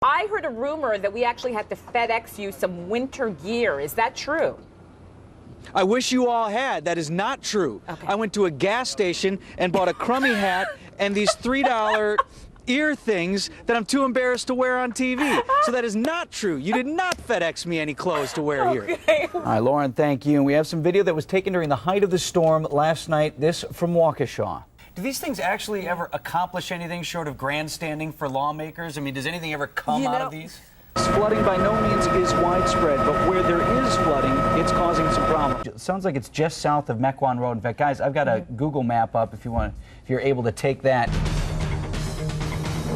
I heard a rumor that we actually had to FedEx you some winter gear. Is that true? I wish you all had. That is not true. Okay. I went to a gas station and bought a crummy hat and these $3 ear things that I'm too embarrassed to wear on TV. So that is not true. You did not FedEx me any clothes to wear here. All right, Lauren, thank you. And we have some video that was taken during the height of the storm last night. This from Waukesha. Do these things actually ever accomplish anything short of grandstanding for lawmakers? I mean, does anything ever come out of these? Flooding by no means is widespread, but where there is flooding, it's causing some problems. It sounds like it's just south of Mequon Road. In fact, guys, I've got a Google map up if you're able to take that.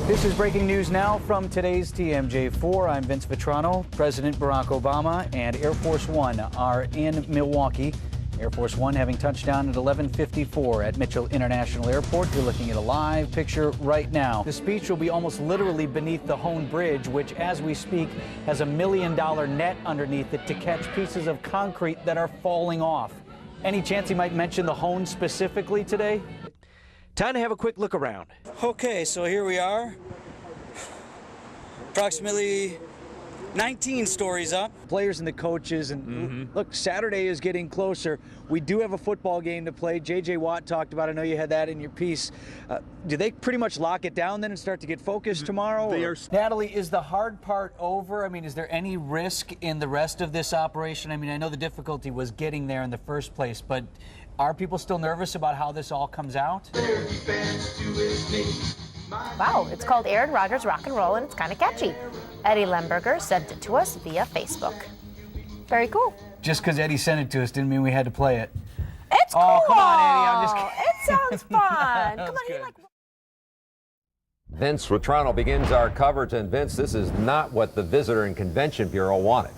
This is breaking news now from today's TMJ4. I'm Vince Vitrano. President Barack Obama and Air Force One are in Milwaukee. Air Force One having touchdown at 11:54 at Mitchell International Airport. You're looking at a live picture right now. The speech will be almost literally beneath the Hone Bridge, which, as we speak, has $1 million net underneath it to catch pieces of concrete that are falling off. Any chance he might mention the Hone specifically today? Time to have a quick look around. Okay, so here we are. Approximately 19 stories up. Players and the coaches, and look, Saturday is getting closer. We do have a football game to play. J.J. Watt talked about, I know you had that in your piece. Do they pretty much lock it down then and start to get focused tomorrow? Natalie, is the hard part over? I mean, is there any risk in the rest of this operation? I mean, I know the difficulty was getting there in the first place, but are people still nervous about how this all comes out? Wow, it's called Aaron Rodgers Rock and Roll, and it's kind of catchy. Eddie Lemberger sent it to us via Facebook. Very cool. Just because Eddie sent it to us didn't mean we had to play it. It's cool. Oh, come on, Eddie, I'm just kidding. It sounds fun. Come on, good. you like... Vince Vitrano begins our coverage, and Vince, this is not what the Visitor and Convention Bureau wanted.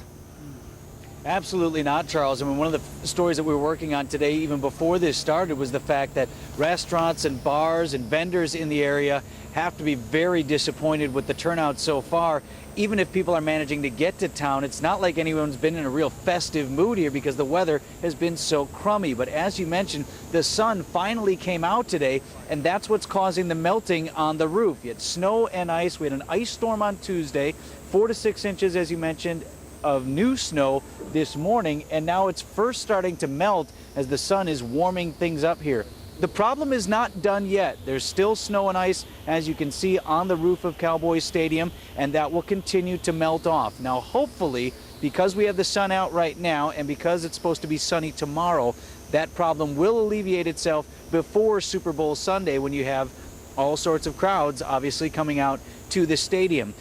Absolutely not, Charles. I mean, one of the stories that we were working on today, even before this started, was the fact that restaurants and bars and vendors in the area have to be very disappointed with the turnout so far. Even if people are managing to get to town, it's not like anyone's been in a real festive mood here because the weather has been so crummy. But as you mentioned, the sun finally came out today, and that's what's causing the melting on the roof. You had snow and ice. We had an ice storm on Tuesday, 4 to 6 inches, as you mentioned, of new snow this morning, and now it's first starting to melt as the sun is warming things up here. The problem is not done yet. There's still snow and ice, as you can see, on the roof of Cowboys Stadium, and that will continue to melt off. Now, hopefully, because we have the sun out right now and because it's supposed to be sunny tomorrow, that problem will alleviate itself before Super Bowl Sunday, when you have all sorts of crowds, obviously, coming out to the stadium.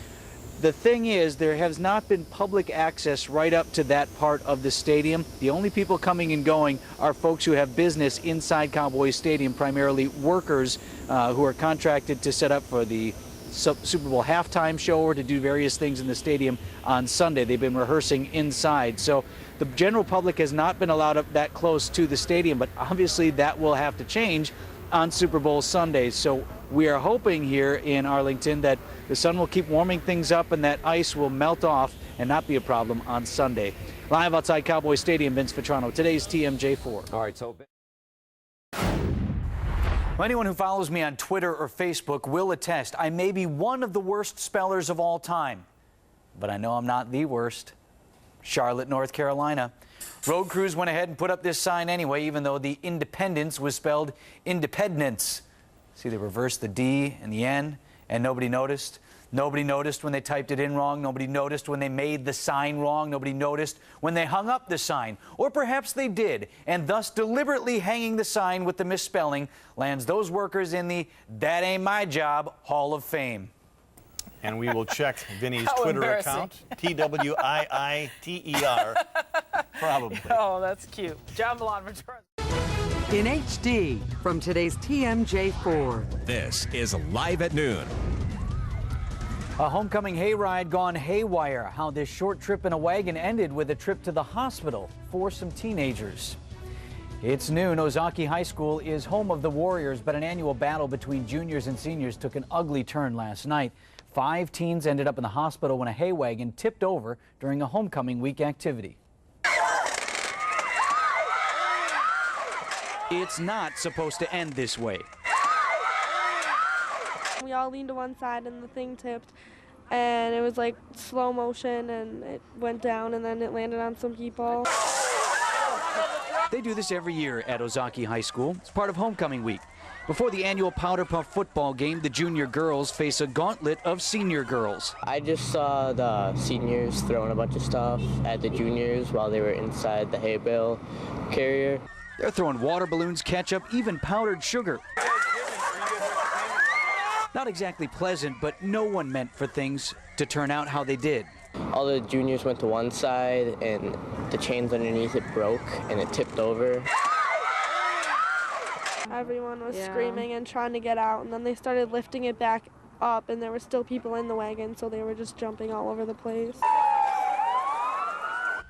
The thing is, there has not been public access right up to that part of the stadium. The only people coming and going are folks who have business inside Cowboys Stadium, primarily workers who are contracted to set up for the Super Bowl halftime show or to do various things in the stadium on Sunday. They've been rehearsing inside. So the general public has not been allowed up that close to the stadium, but obviously that will have to change on Super Bowl Sunday. So we are hoping here in Arlington that the sun will keep warming things up and that ice will melt off and not be a problem on Sunday. Live outside Cowboy Stadium, Vince Vitrano, today's TMJ4. All right, so... Well, anyone who follows me on Twitter or Facebook will attest I may be one of the worst spellers of all time, but I know I'm not the worst. Charlotte, North Carolina. Road crews went ahead and put up this sign anyway, even though the Independence was spelled Independence. See, they reversed the D and the N, and nobody noticed. Nobody noticed when they typed it in wrong. Nobody noticed when they made the sign wrong. Nobody noticed when they hung up the sign. Or perhaps they did, and thus deliberately hanging the sign with the misspelling lands those workers in the "That Ain't My Job" Hall of Fame. And we will check Vinny's Twitter account, TWIITER, probably. Oh, that's cute. John Milan returns. In HD from today's TMJ4. This is Live at Noon. A homecoming hayride gone haywire. How this short trip in a wagon ended with a trip to the hospital for some teenagers. It's noon. Ozaki High School is home of the Warriors, but an annual battle between juniors and seniors took an ugly turn last night. 5 teens ended up in the hospital when a hay wagon tipped over during a homecoming week activity. It's not supposed to end this way. We all leaned to one side and the thing tipped. and it was like slow motion, and it went down, and then it landed on some people. They do this every year at Ozaki High School. It's part of homecoming week. Before the annual Powder Puff football game, the junior girls face a gauntlet of senior girls. I just saw the seniors throwing a bunch of stuff at the juniors while they were inside the hay bale carrier. They're throwing water balloons, ketchup, even powdered sugar. Not exactly pleasant, but no one meant for things to turn out how they did. All the juniors went to one side, and the chains underneath it broke, and it tipped over. Everyone was screaming and trying to get out, and then they started lifting it back up, and there were still people in the wagon, so they were just jumping all over the place.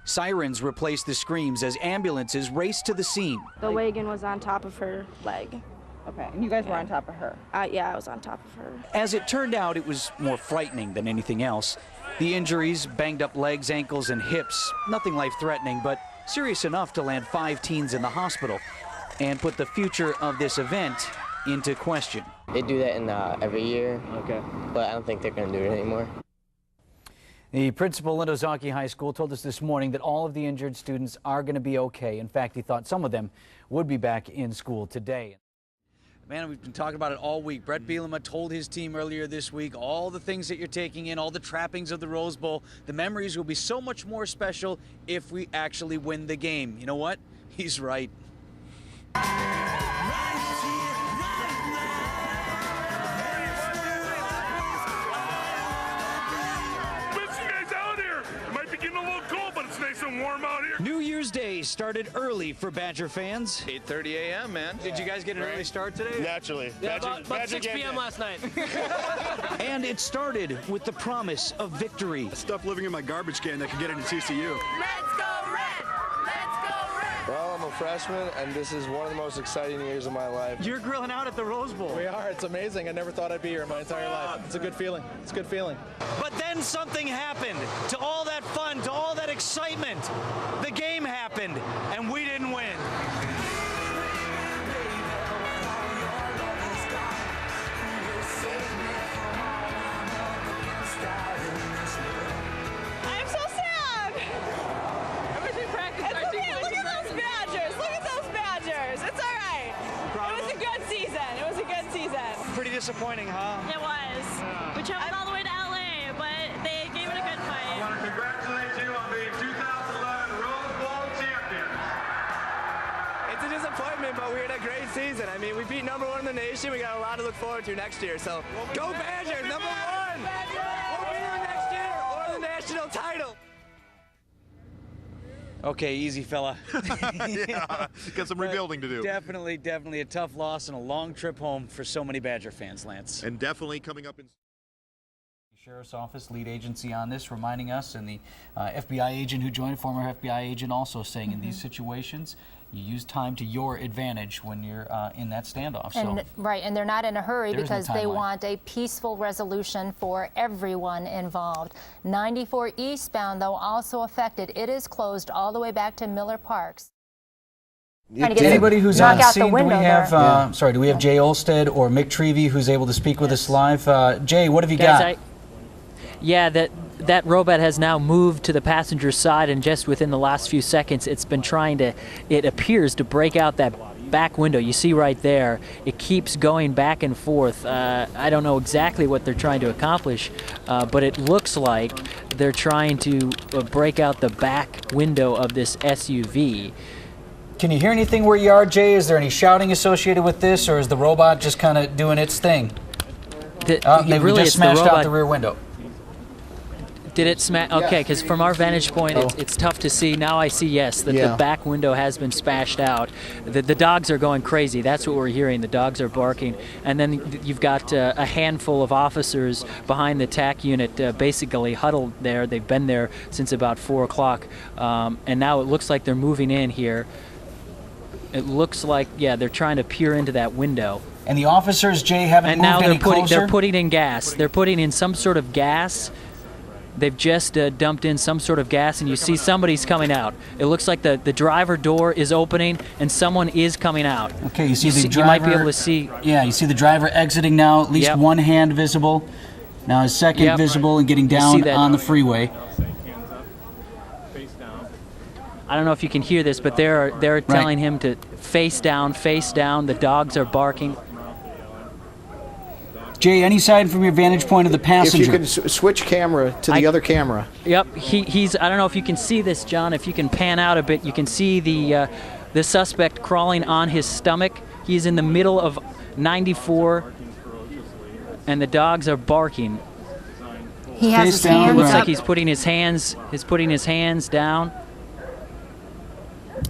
Sirens replaced the screams as ambulances raced to the scene. The wagon was on top of her leg. Okay, and you guys were on top of her? Yeah, I was on top of her. As it turned out, it was more frightening than anything else. The injuries, banged up legs, ankles, and hips, nothing life-threatening, but serious enough to land 5 teens in the hospital and put the future of this event into question. They do that in every year, but I don't think they're going to do it anymore. The principal at Ozaki High School told us this morning that all of the injured students are going to be okay. In fact, he thought some of them would be back in school today. Man, we've been talking about it all week. Brett Bielema told his team earlier this week, all the things that you're taking in, all the trappings of the Rose Bowl, the memories will be so much more special if we actually win the game. You know what? He's right. Warm out here. New Year's Day started early for Badger fans. 8:30 a.m., man. Did you guys get an early start today? Naturally. Yeah, about 6 p.m. last night. And it started with the promise of victory. Stuff living in my garbage can that could get into TCU. Let's go Red! Let's go Red! Well, I'm a freshman, and this is one of the most exciting years of my life. You're grilling out at the Rose Bowl. We are. It's amazing. I never thought I'd be here in my entire life. It's a good feeling. It's a good feeling. But then something happened. To all that fun, to all that excitement, the game happened, and we didn't win. I'm so sad. It's okay. Look at those Badgers. Look at those Badgers. It's all right. It was a good season. It was a good season. Pretty disappointing, huh? It was. We traveled all the way to LA, but they gave it a good fight. I want to congratulate you on being 2011 Rose Bowl champion. It's a disappointment, but we had a great season. I mean, we beat #1 in the nation. We got a lot to look forward to next year. So go Badgers, #1! We'll be here next year or the national title. Okay, easy, fella. Yeah, got some rebuilding to do. Definitely a tough loss and a long trip home for so many Badger fans, Lance. And definitely coming up in... Sheriff's Office, lead agency on this, reminding us, and the FBI agent who joined, former FBI agent, also saying in these situations, you use time to your advantage when you're in that standoff. And, so, right, and they're not in a hurry because they timeline. want a peaceful resolution for everyone involved. 94 eastbound, though, also affected. It is closed all the way back to Miller Parks. Anybody who's on scene, do we have, do we have Jay Olstead or Mick Trevey who's able to speak with us live? Jay, what have you got? Yeah, that robot has now moved to the passenger side, and just within the last few seconds, it's been trying to, it appears to break out that back window. You see right there, it keeps going back and forth. I don't know exactly what they're trying to accomplish, but it looks like they're trying to break out the back window of this SUV. Can you hear anything where you are, Jay? Is there any shouting associated with this, or is the robot just kind of doing its thing? They just smashed out the rear window. Did it smash? Okay, because from our vantage point, it's tough to see. Now I see, yes, that the back window has been smashed out. The dogs are going crazy. That's what we're hearing. The dogs are barking. And then you've got a handful of officers behind the TAC unit basically huddled there. They've been there since about 4 o'clock. And now it looks like they're moving in here. It looks like, they're trying to peer into that window. And the officers, Jay, haven't moved any closer? They're putting in gas. They're putting in some sort of gas. They've just dumped in some sort of gas, and you see somebody's coming out. It looks like the driver door is opening, and someone is coming out. Okay, you see the driver. You might be able to see. Yeah, you see the driver exiting now, at least one hand visible. Now his second Yep. visible and getting You see down that. on the freeway. I don't know if you can hear this, but they're telling him to face down, face down. The dogs are barking. Jay, any side from your vantage point of the passenger? If you could switch camera to the other camera. Yep, he's. I don't know if you can see this, John. If you can pan out a bit, you can see the suspect crawling on his stomach. He's in the middle of 94, and the dogs are barking. He has his hands It looks up. like he's putting his hands. He's putting his hands down.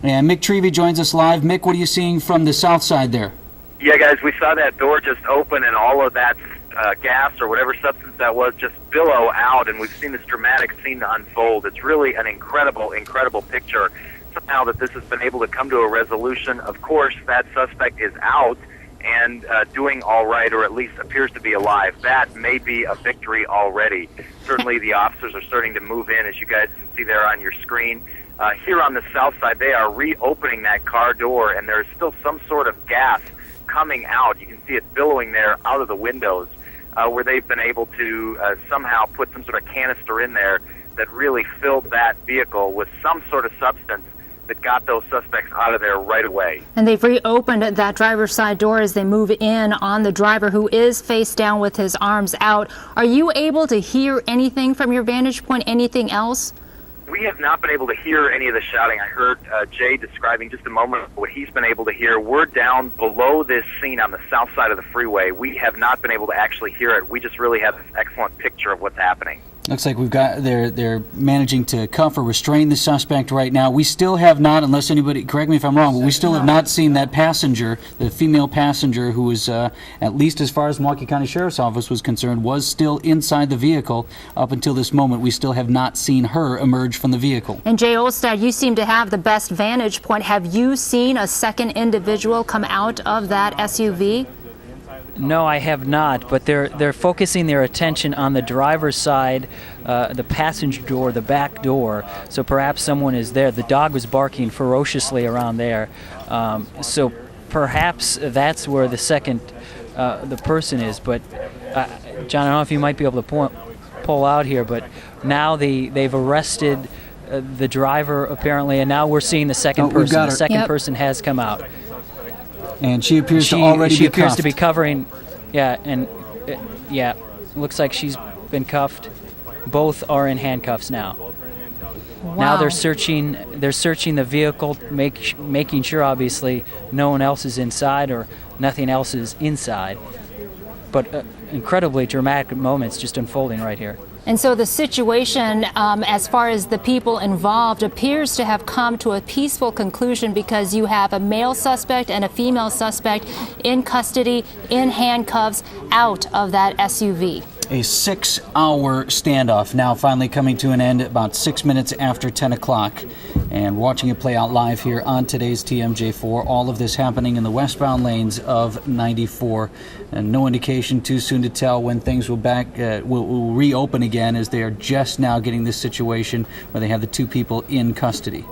And Mick Trevey joins us live. Mick, what are you seeing from the south side there? Yeah, guys, we saw that door just open and all of that gas or whatever substance that was just billow out, and we've seen this dramatic scene unfold. It's really an incredible, incredible picture. Somehow that this has been able to come to a resolution. Of course, that suspect is out and doing all right, or at least appears to be alive. That may be a victory already. Certainly the officers are starting to move in, as you guys can see there on your screen. Here on the south side, they are reopening that car door, and there's still some sort of gas coming out. You can see it billowing there out of the windows, where they've been able to somehow put some sort of canister in there that really filled that vehicle with some sort of substance that got those suspects out of there right away. And they've reopened that driver's side door as they move in on the driver, who is face down with his arms out. Are you able to hear anything from your vantage point, anything else? We have not been able to hear any of the shouting. I heard Jay describing just a moment ago what he's been able to hear. We're down below this scene on the south side of the freeway. We have not been able to actually hear it. We just really have this excellent picture of what's happening. Looks like we've got they're managing to cuff or restrain the suspect right now. We still have not, unless anybody correct me if I'm wrong, but we still have not seen that passenger, the female passenger who was, at least as far as Milwaukee County Sheriff's Office was concerned, was still inside the vehicle up until this moment. We still have not seen her emerge from the vehicle. And Jay Olstad, you seem to have the best vantage point. Have you seen a second individual come out of that SUV? No, I have not, but they're focusing their attention on the driver's side, the passenger door, the back door, so perhaps someone is there. The dog was barking ferociously around there, so perhaps that's where the second, the person is. But, John, I don't know if you might be able to pull out here, but now they've arrested the driver, apparently, and now we're seeing the second person. The second person has come out. And she appears to already be She appears cuffed. to be covering, looks like she's been cuffed. Both are in handcuffs now. Wow. Now they're searching the vehicle, making sure obviously no one else is inside or nothing else is inside. But incredibly dramatic moments just unfolding right here. And so the situation, as far as the people involved, appears to have come to a peaceful conclusion because you have a male suspect and a female suspect in custody, in handcuffs, out of that SUV. A 6-hour standoff now finally coming to an end about 6 minutes after 10 o'clock. And watching it play out live here on today's TMJ4, all of this happening in the westbound lanes of 94. And no indication too soon to tell when things will reopen again, as they are just now getting this situation where they have the two people in custody.